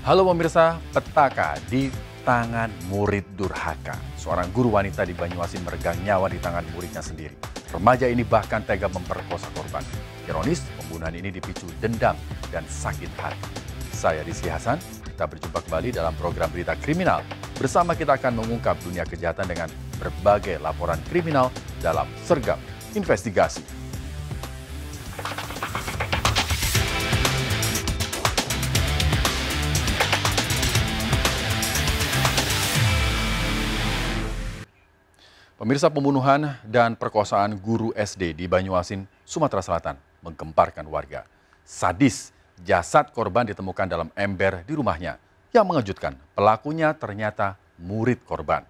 Halo pemirsa, petaka di tangan murid durhaka. Seorang guru wanita di Banyuasin meregang nyawa di tangan muridnya sendiri. Remaja ini bahkan tega memperkosa korban. Ironis, pembunuhan ini dipicu dendam dan sakit hati. Saya Rizky Hasan, kita berjumpa kembali dalam program Berita Kriminal. Bersama kita akan mengungkap dunia kejahatan dengan berbagai laporan kriminal dalam Sergap Investigasi. Pemirsa, pembunuhan dan perkosaan guru SD di Banyuasin, Sumatera Selatan menggemparkan warga. Sadis, jasad korban ditemukan dalam ember di rumahnya. Yang mengejutkan, pelakunya ternyata murid korban.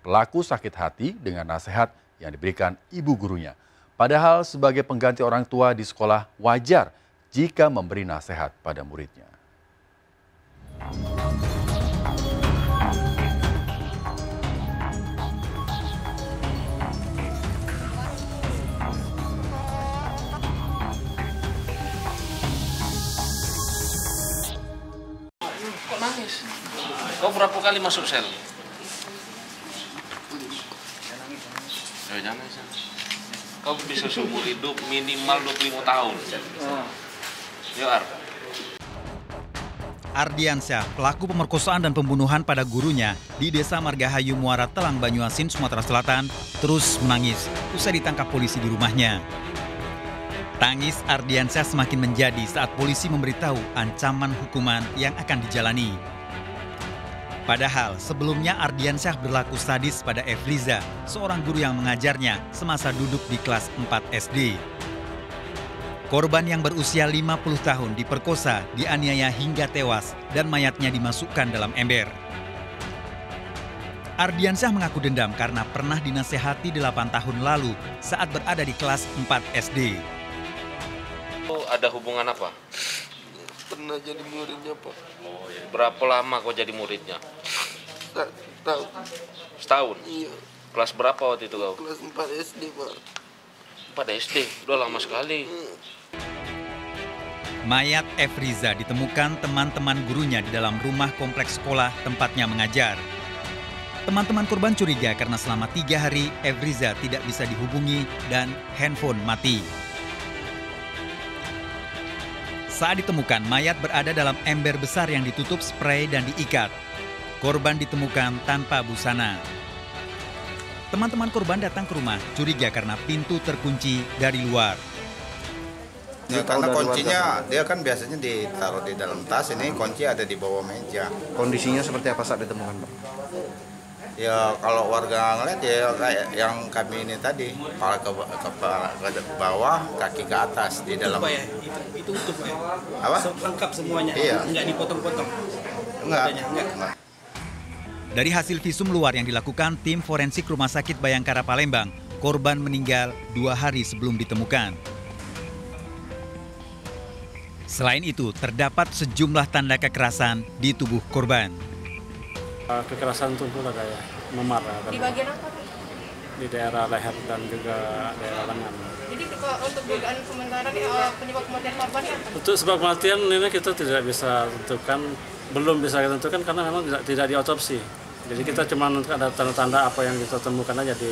Pelaku sakit hati dengan nasihat yang diberikan ibu gurunya. Padahal sebagai pengganti orang tua di sekolah wajar jika memberi nasihat pada muridnya. Kok nangis? Kau berapa kali masuk sel? Jangan nangis. Kau bisa seumur hidup minimal 25 tahun. Yo, Ar. Ardiansyah, pelaku pemerkosaan dan pembunuhan pada gurunya di Desa Margahayu Muara Telang, Banyuasin, Sumatera Selatan, terus menangis usai ditangkap polisi di rumahnya. Tangis Ardiansyah semakin menjadi saat polisi memberitahu ancaman hukuman yang akan dijalani. Padahal sebelumnya Ardiansyah berlaku sadis pada Efriza, seorang guru yang mengajarnya semasa duduk di kelas 4 SD. Korban yang berusia 50 tahun diperkosa, dianiaya hingga tewas dan mayatnya dimasukkan dalam ember. Ardiansyah mengaku dendam karena pernah dinasehati 8 tahun lalu saat berada di kelas 4 SD. Ada hubungan apa? Pernah jadi muridnya, Pak. Oh, ya. Berapa lama kau jadi muridnya? Tahu. Setahun? Iya. Kelas berapa waktu itu kau? Kelas 4 SD, Pak. 4 SD? Udah lama sekali. Mayat Efriza ditemukan teman-teman gurunya di dalam rumah kompleks sekolah tempatnya mengajar. Teman-teman korban curiga karena selama 3 hari Efriza tidak bisa dihubungi dan handphone mati. Saat ditemukan, mayat berada dalam ember besar yang ditutup spray dan diikat. Korban ditemukan tanpa busana. Teman-teman korban datang ke rumah, curiga karena pintu terkunci dari luar. Ya, karena kuncinya dia kan biasanya ditaruh di dalam tas, ini kunci ada di bawah meja. Kondisinya seperti apa saat ditemukan, Pak? Ya kalau warga ngeliat ya kayak yang kami ini tadi, kepala ke bawah, kaki ke atas di dalam. Utuh, Pak, ya? Itu utuh, Pak, ya? Apa? Lengkap semuanya. Iya. Enggak dipotong-potong. Enggak. Dari hasil visum luar yang dilakukan tim forensik Rumah Sakit Bayangkara Palembang, korban meninggal 2 hari sebelum ditemukan. Selain itu, terdapat sejumlah tanda kekerasan di tubuh korban. Kekerasan tubuh lah kayak memar. Di bagian apa? Di daerah leher dan juga daerah lengan. Jadi untuk dugaan sementara penyebab kematian korban ya? Untuk sebab kematian ini kita tidak bisa tentukan, belum bisa kita tentukan karena memang tidak diotopsi. Jadi kita cuma ada tanda-tanda apa yang kita temukan aja di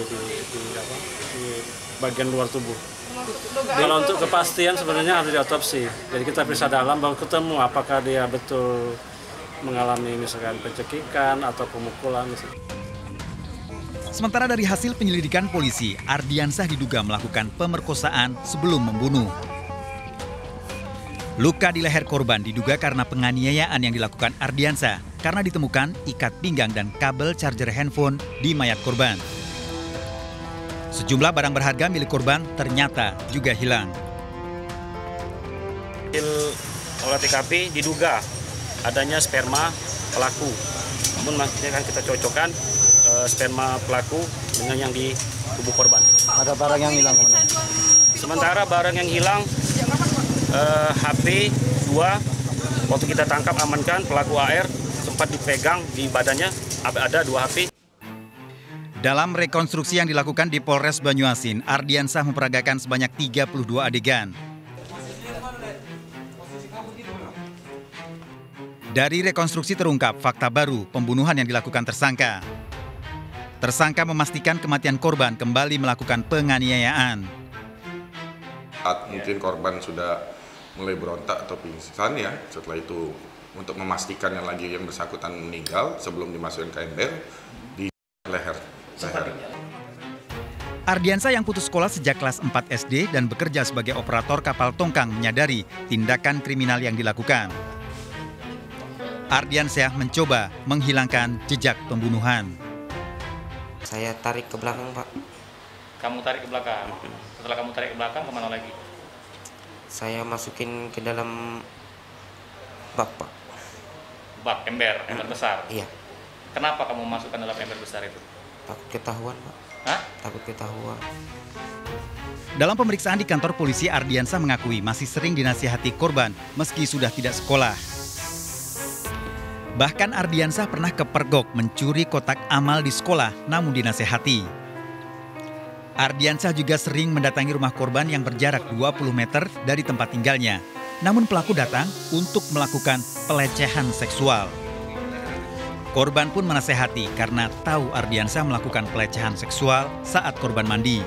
bagian luar tubuh. Kalau untuk kepastian sebenarnya harus diotopsi. Jadi kita periksa dalam baru ketemu apakah dia betul mengalami misalkan pencekikan atau pemukulan. Sementara dari hasil penyelidikan polisi, Ardiansyah diduga melakukan pemerkosaan sebelum membunuh. Luka di leher korban diduga karena penganiayaan yang dilakukan Ardiansyah karena ditemukan ikat pinggang dan kabel charger handphone di mayat korban. Sejumlah barang berharga milik korban ternyata juga hilang. Olah TKP diduga adanya sperma pelaku. Namun masih kan kita cocokkan sperma pelaku dengan yang di tubuh korban. Ada barang yang hilang, Komandan? Sementara barang yang hilang HP 2 waktu kita tangkap amankan pelaku AR sempat dipegang di badannya ada 2 HP. Dalam rekonstruksi yang dilakukan di Polres Banyuasin, Ardiansyah memperagakan sebanyak 32 adegan. Dari rekonstruksi terungkap fakta baru pembunuhan yang dilakukan tersangka. Tersangka memastikan kematian korban kembali melakukan penganiayaan. Saat mungkin korban sudah mulai berontak atau pingsan ya, setelah itu untuk memastikan yang bersangkutan meninggal sebelum dimasukkan ke ember di leher. Ardiansa yang putus sekolah sejak kelas 4 SD dan bekerja sebagai operator kapal tongkang menyadari tindakan kriminal yang dilakukan. Ardiansa mencoba menghilangkan jejak pembunuhan. Saya tarik ke belakang, Pak. Kamu tarik ke belakang. Setelah kamu tarik ke belakang, kemana lagi? Saya masukin ke dalam bak, Pak. Bak, ember besar? Iya. Kenapa kamu masukkan dalam ember besar itu? Takut ketahuan, Pak. Hah? Takut ketahuan. Dalam pemeriksaan di kantor polisi, Ardiansa mengakui masih sering dinasihati korban meski sudah tidak sekolah. Bahkan Ardiansa pernah kepergok mencuri kotak amal di sekolah namun dinasehati. Ardiansa juga sering mendatangi rumah korban yang berjarak 20 meter dari tempat tinggalnya. Namun pelaku datang untuk melakukan pelecehan seksual. Korban pun menasehati karena tahu Ardiansa melakukan pelecehan seksual saat korban mandi.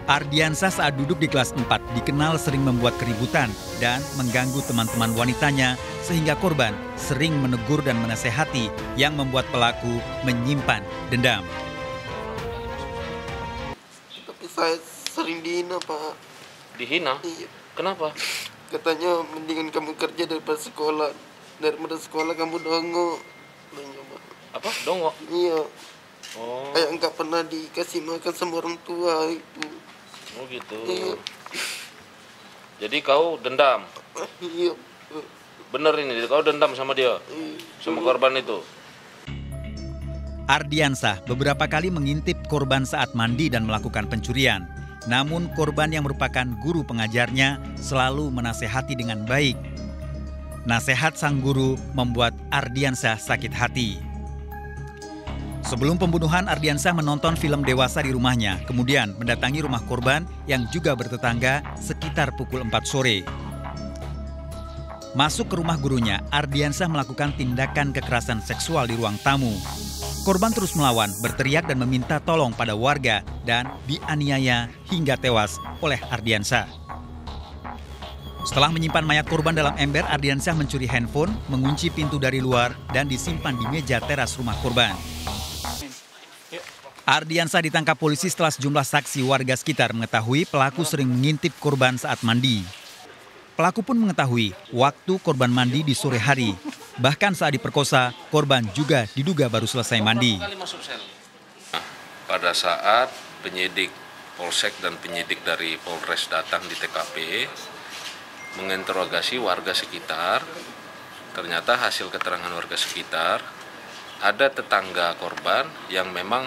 Ardiansa saat duduk di kelas 4 dikenal sering membuat keributan dan mengganggu teman-teman wanitanya sehingga korban sering menegur dan menasehati yang membuat pelaku menyimpan dendam. Tapi saya sering dihina, Pak. Dihina? Iya. Kenapa? Katanya mendingan kamu kerja daripada sekolah. Daripada sekolah kamu dongok. Apa? Dongok? Iya. Oh. Kayak nggak pernah dikasih makan sama orang tua itu. Oh gitu. Iya. Jadi kau dendam? Iya. Bener ini, kau dendam sama dia? Sama korban itu? Ardiansa beberapa kali mengintip korban saat mandi dan melakukan pencurian. Namun korban yang merupakan guru pengajarnya selalu menasehati dengan baik. Nasihat sang guru membuat Ardiansa sakit hati. Sebelum pembunuhan, Ardiansa menonton film dewasa di rumahnya, kemudian mendatangi rumah korban yang juga bertetangga sekitar pukul 4 sore. Masuk ke rumah gurunya, Ardiansa melakukan tindakan kekerasan seksual di ruang tamu. Korban terus melawan, berteriak dan meminta tolong pada warga dan dianiaya hingga tewas oleh Ardiansa. Setelah menyimpan mayat korban dalam ember, Ardiansa mencuri handphone, mengunci pintu dari luar, dan disimpan di meja teras rumah korban. Ardiansa ditangkap polisi setelah sejumlah saksi warga sekitar mengetahui pelaku sering mengintip korban saat mandi. Pelaku pun mengetahui waktu korban mandi di sore hari. Bahkan saat diperkosa, korban juga diduga baru selesai mandi. Pada saat penyidik Polsek dan penyidik dari Polres datang di TKP, menginterogasi warga sekitar, ternyata hasil keterangan warga sekitar, ada tetangga korban yang memang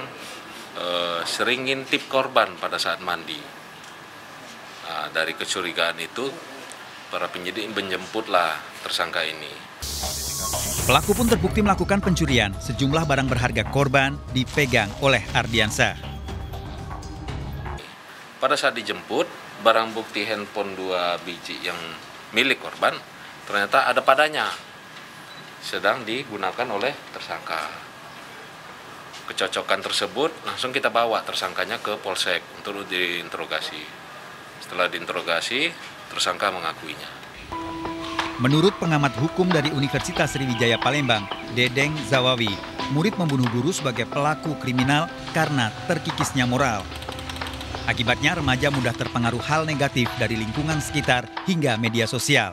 sering ngintip korban pada saat mandi. Nah, dari kecurigaan itu, para penyidik menjemputlah tersangka ini. Pelaku pun terbukti melakukan pencurian. Sejumlah barang berharga korban dipegang oleh Ardiansa. Pada saat dijemput, barang bukti handphone 2 biji yang milik korban ternyata ada padanya, sedang digunakan oleh tersangka. Kecocokan tersebut langsung kita bawa tersangkanya ke Polsek untuk diinterogasi. Setelah diinterogasi, tersangka mengakuinya. Menurut pengamat hukum dari Universitas Sriwijaya Palembang, Dedeng Zawawi, murid membunuh guru sebagai pelaku kriminal karena terkikisnya moral. Akibatnya remaja mudah terpengaruh hal negatif dari lingkungan sekitar hingga media sosial.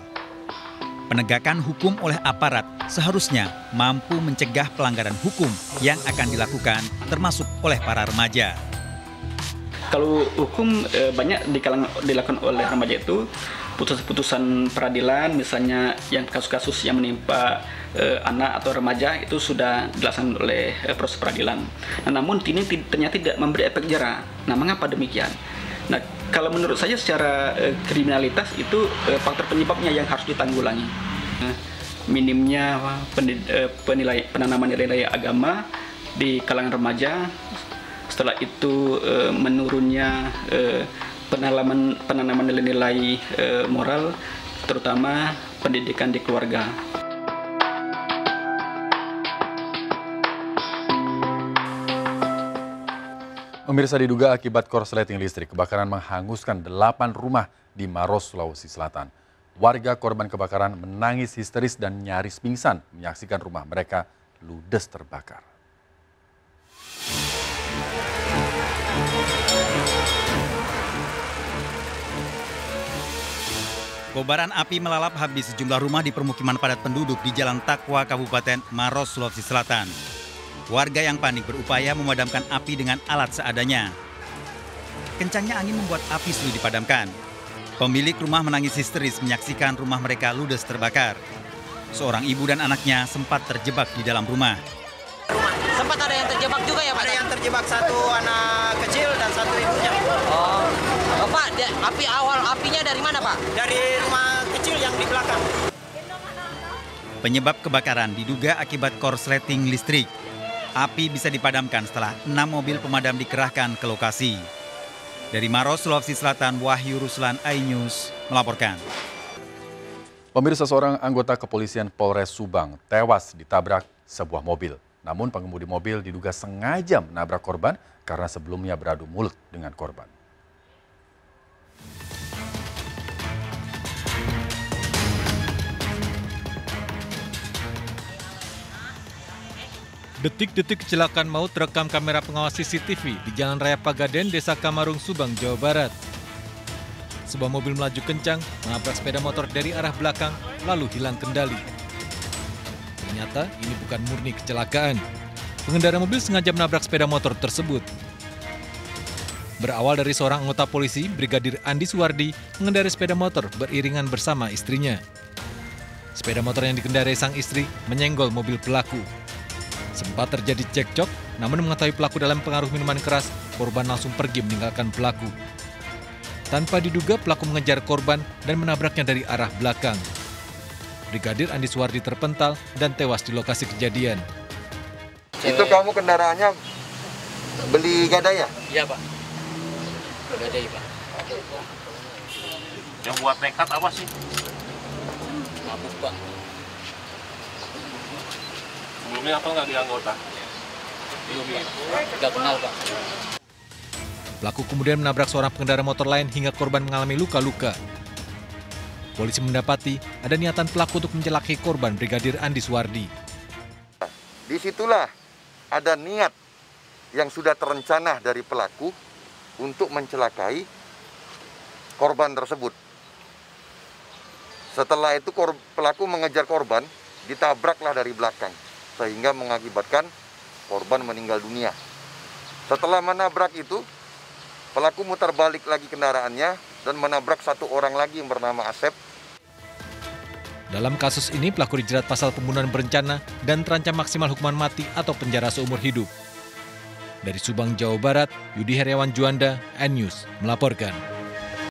Penegakan hukum oleh aparat seharusnya mampu mencegah pelanggaran hukum yang akan dilakukan termasuk oleh para remaja. Kalau hukum banyak dilakukan oleh remaja itu, putusan peradilan misalnya yang kasus-kasus yang menimpa anak atau remaja itu sudah dilaksanakan oleh proses peradilan. Nah, namun ini ternyata tidak memberi efek jera. Nah, mengapa demikian? Nah, kalau menurut saya secara kriminalitas itu faktor penyebabnya yang harus ditanggulangi. Minimnya penanaman nilai agama di kalangan remaja, setelah itu menurunnya penanaman nilai-nilai moral, terutama pendidikan di keluarga. Pemirsa, diduga akibat korsleting listrik, kebakaran menghanguskan 8 rumah di Maros, Sulawesi Selatan. Warga korban kebakaran menangis histeris dan nyaris pingsan menyaksikan rumah mereka ludes terbakar. Kobaran api melalap habis sejumlah rumah di permukiman padat penduduk di Jalan Takwa, Kabupaten Maros, Sulawesi Selatan. Warga yang panik berupaya memadamkan api dengan alat seadanya. Kencangnya angin membuat api sulit dipadamkan. Pemilik rumah menangis histeris menyaksikan rumah mereka ludes terbakar. Seorang ibu dan anaknya sempat terjebak di dalam rumah. Sempat ada yang terjebak juga ya Pak? Ada yang terjebak, satu anak kecil dan satu ibunya. Oh, Pak, apinya dari mana Pak? Dari rumah kecil yang di belakang. Penyebab kebakaran diduga akibat korsleting listrik. Api bisa dipadamkan setelah 6 mobil pemadam dikerahkan ke lokasi. Dari Maros, Sulawesi Selatan, Wahyu Ruslan, iNews melaporkan. Pemirsa, seorang anggota kepolisian Polres Subang tewas ditabrak sebuah mobil. Namun pengemudi mobil diduga sengaja menabrak korban karena sebelumnya beradu mulut dengan korban. Detik-detik kecelakaan maut terekam kamera pengawas CCTV di Jalan Raya Pagaden, Desa Kamarung, Subang, Jawa Barat. Sebuah mobil melaju kencang, menabrak sepeda motor dari arah belakang, lalu hilang kendali. Ternyata ini bukan murni kecelakaan. Pengendara mobil sengaja menabrak sepeda motor tersebut. Berawal dari seorang anggota polisi, Brigadir Andi Suwardi, mengendarai sepeda motor beriringan bersama istrinya. Sepeda motor yang dikendarai sang istri menyenggol mobil pelaku. Sempat terjadi cekcok, namun mengetahui pelaku dalam pengaruh minuman keras, korban langsung pergi meninggalkan pelaku. Tanpa diduga, pelaku mengejar korban dan menabraknya dari arah belakang. Brigadir Andi Suwardi terpental dan tewas di lokasi kejadian. Itu kamu kendaraannya beli gadai ya? Iya Pak, gadai Pak. Yang buat nekat apa sih? Mabuk Pak. Sebelumnya apa nggak di anggota? Belum Pak, nggak kenal Pak. Pelaku kemudian menabrak seorang pengendara motor lain hingga korban mengalami luka-luka. Polisi mendapati ada niatan pelaku untuk mencelakai korban, Brigadir Andi Suwardi. Disitulah ada niat yang sudah terencana dari pelaku untuk mencelakai korban tersebut. Setelah itu pelaku mengejar korban, ditabraklah dari belakang, sehingga mengakibatkan korban meninggal dunia. Setelah menabrak itu, pelaku mutar balik lagi kendaraannya dan menabrak satu orang lagi yang bernama Asep. Dalam kasus ini, pelaku dijerat pasal pembunuhan berencana dan terancam maksimal hukuman mati atau penjara seumur hidup. Dari Subang, Jawa Barat, Yudi Heriawan Juanda, iNews melaporkan.